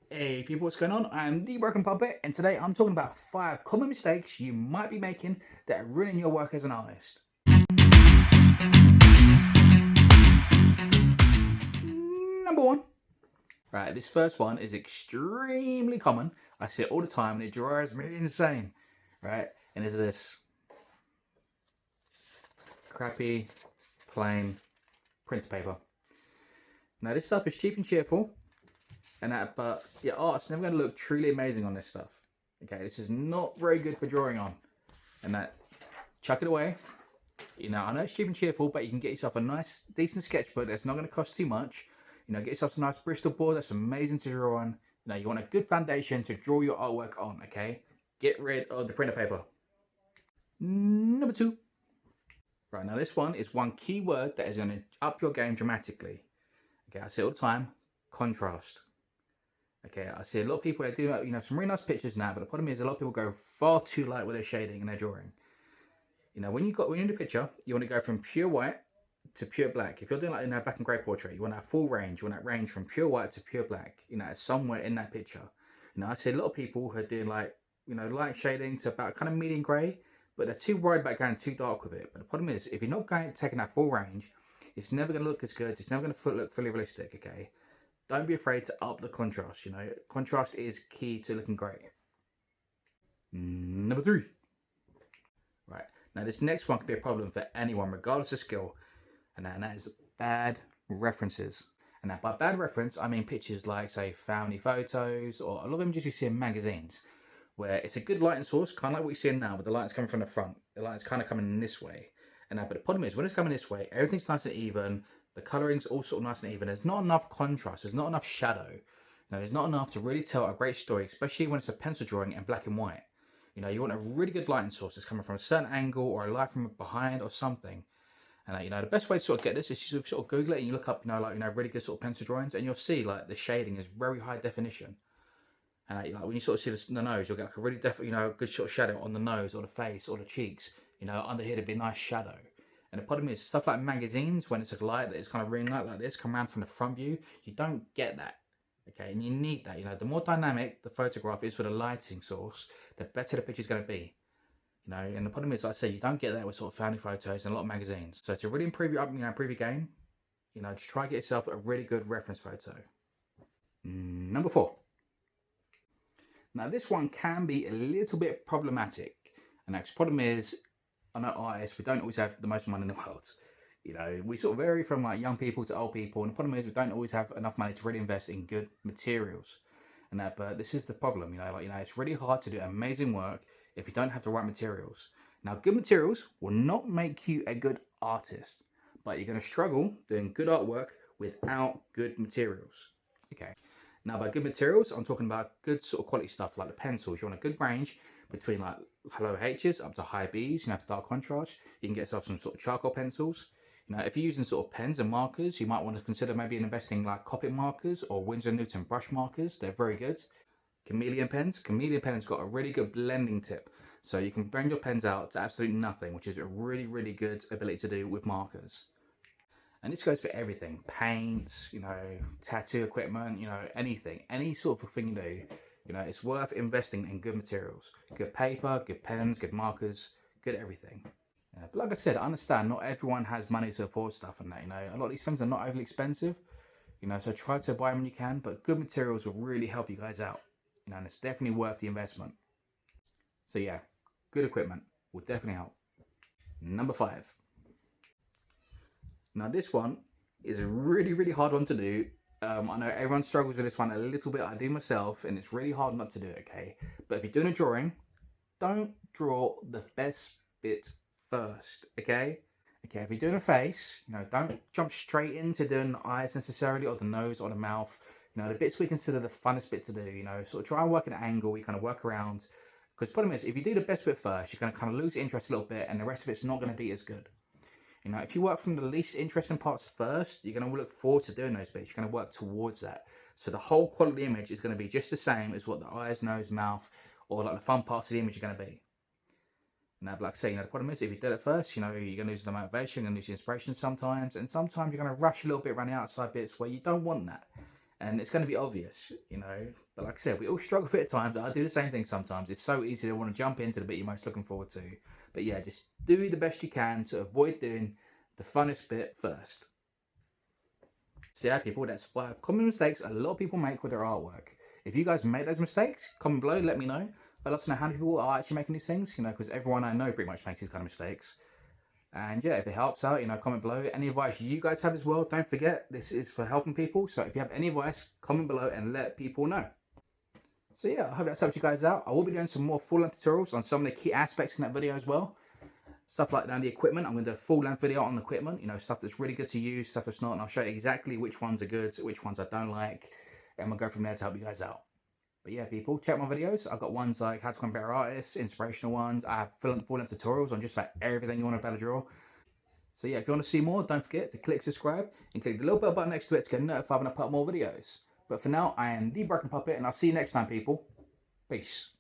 Hey people, what's going on? I'm the Broken Puppet, and today I'm talking about 5 common mistakes you might be making that are ruining your work as an artist. Number 1. Right, this first one is extremely common. I see it all the time and it drives me insane. Right, and it's this crappy, plain printer paper. Now, this stuff is cheap and cheerful, but your art's never going to look truly amazing on this stuff. Okay, this is not very good for drawing on. Chuck it away. I know it's cheap and cheerful, but you can get yourself a nice, decent sketchbook that's not going to cost too much. Get yourself a nice Bristol board that's amazing to draw on. You want a good foundation to draw your artwork on, okay? Get rid of the printer paper. Number 2. Right, now this one is one key word that is going to up your game dramatically. Okay, I see it all the time, contrast. Okay, I see a lot of people that do, some really nice pictures now, but the problem is a lot of people go far too light with their shading and their drawing. When you're in the picture, you want to go from pure white to pure black. If you're doing like in a black and grey portrait, you want that full range. You want that range from pure white to pure black. Somewhere in that picture. I see a lot of people who are doing like, light shading to about kind of medium grey, but they're too worried about going too dark with it. But the problem is, if you're not taking that full range, it's never going to look as good. It's never going to look fully realistic. Okay, don't be afraid to up the contrast. Contrast is key to looking great. Number 3. Right. Now, this next one can be a problem for anyone, regardless of skill, and that is bad references. And now, by bad reference, I mean pictures like, say, family photos, or a lot of images you see in magazines, where it's a good lighting source, kind of like what you're seeing now, but the light's coming from the front. The light's kind of coming this way. But the problem is, when it's coming this way, everything's nice and even, the coloring's all sort of nice and even. There's not enough contrast, there's not enough shadow. There's not enough to really tell a great story, especially when it's a pencil drawing in black and white. You want a really good lighting source that's coming from a certain angle or a light from behind or something. And the best way to sort of get this is you sort of Google it and you look up, really good sort of pencil drawings, and you'll see like the shading is very high definition. And when you sort of see the nose, you'll get like a really good sort of shadow on the nose or the face or the cheeks. Under here there'd be a nice shadow. And the problem is stuff like magazines, when it's a light that is kind of ring light like this, come around from the front view, you don't get that. Okay, and you need that. The more dynamic the photograph is for the lighting source, the better the picture is going to be. And the problem is, like I say, you don't get that with sort of family photos and a lot of magazines. So to really improve your game, just try to get yourself a really good reference photo. Number 4. Now this one can be a little bit problematic, and the problem is, I know artists, we don't always have the most money in the world. We sort of vary from like young people to old people, and the problem is we don't always have enough money to really invest in good materials. But this is the problem. It's really hard to do amazing work if you don't have the right materials. Now, good materials will not make you a good artist, but you're going to struggle doing good artwork without good materials. Okay. Now, by good materials, I'm talking about good sort of quality stuff like the pencils. You want a good range between like low H's up to high B's. For dark contrast. You can get yourself some sort of charcoal pencils. If you're using sort of pens and markers, you might want to consider maybe investing like Copic markers or Winsor & Newton brush markers. They're very good. Chameleon pens. Chameleon pens got a really good blending tip. So you can bring your pens out to absolutely nothing, which is a really, really good ability to do with markers. And this goes for everything. Paints, tattoo equipment, anything. Any sort of thing you do, it's worth investing in good materials. Good paper, good pens, good markers, good everything. But like I said, I understand not everyone has money to afford stuff and that. A lot of these things are not overly expensive. So try to buy them when you can, but good materials will really help you guys out. And it's definitely worth the investment. So yeah, good equipment will definitely help. Number 5. Now this one is a really, really hard one to do. I know everyone struggles with this one a little bit. I do myself, and it's really hard not to do it, okay? But if you're doing a drawing, don't draw the best bit first, okay? Okay, if you're doing a face, don't jump straight into doing the eyes necessarily, or the nose, or the mouth. The bits we consider the funnest bit to do, sort of try and work an angle, you kind of work around. Because the problem is, if you do the best bit first, you're going to kind of lose interest a little bit, and the rest of it's not going to be as good. If you work from the least interesting parts first, you're going to look forward to doing those bits. You're going to work towards that. So the whole quality image is going to be just the same as what the eyes, nose, mouth, or like the fun parts of the image are going to be. Now, like I say, the problem is if you do it first, you're going to lose the motivation, you're going to lose the inspiration sometimes, and sometimes you're going to rush a little bit around the outside bits where you don't want that. and it's going to be obvious, you know. But like I said, we all struggle with it at times. I do the same thing sometimes. It's so easy to want to jump into the bit you're most looking forward to. But yeah, just do the best you can to avoid doing the funnest bit first. So yeah, people, that's 5 common mistakes a lot of people make with their artwork. If you guys made those mistakes, comment below, let me know. I'd love to know how many people are actually making these things, you know, because everyone I know pretty much makes these kind of mistakes. And yeah, if it helps out, you know, comment below. Any advice you guys have as well, don't forget, this is for helping people. So if you have any advice, comment below and let people know. So yeah, I hope that's helped you guys out. I will be doing some more full-length tutorials on some of the key aspects in that video as well. Stuff like the equipment, I'm going to do a full-length video on the equipment, you know, stuff that's really good to use, stuff that's not, and I'll show you exactly which ones are good, which ones I don't like, and we'll go from there to help you guys out. But yeah, people, check my videos. I've got ones like how to become better artists, inspirational ones. I have full-length tutorials on just about everything you want to better draw. So yeah, if you want to see more, don't forget to click subscribe and click the little bell button next to it to get notified when I put up more videos. But for now, I am the Broken Puppet, and I'll see you next time, people. Peace.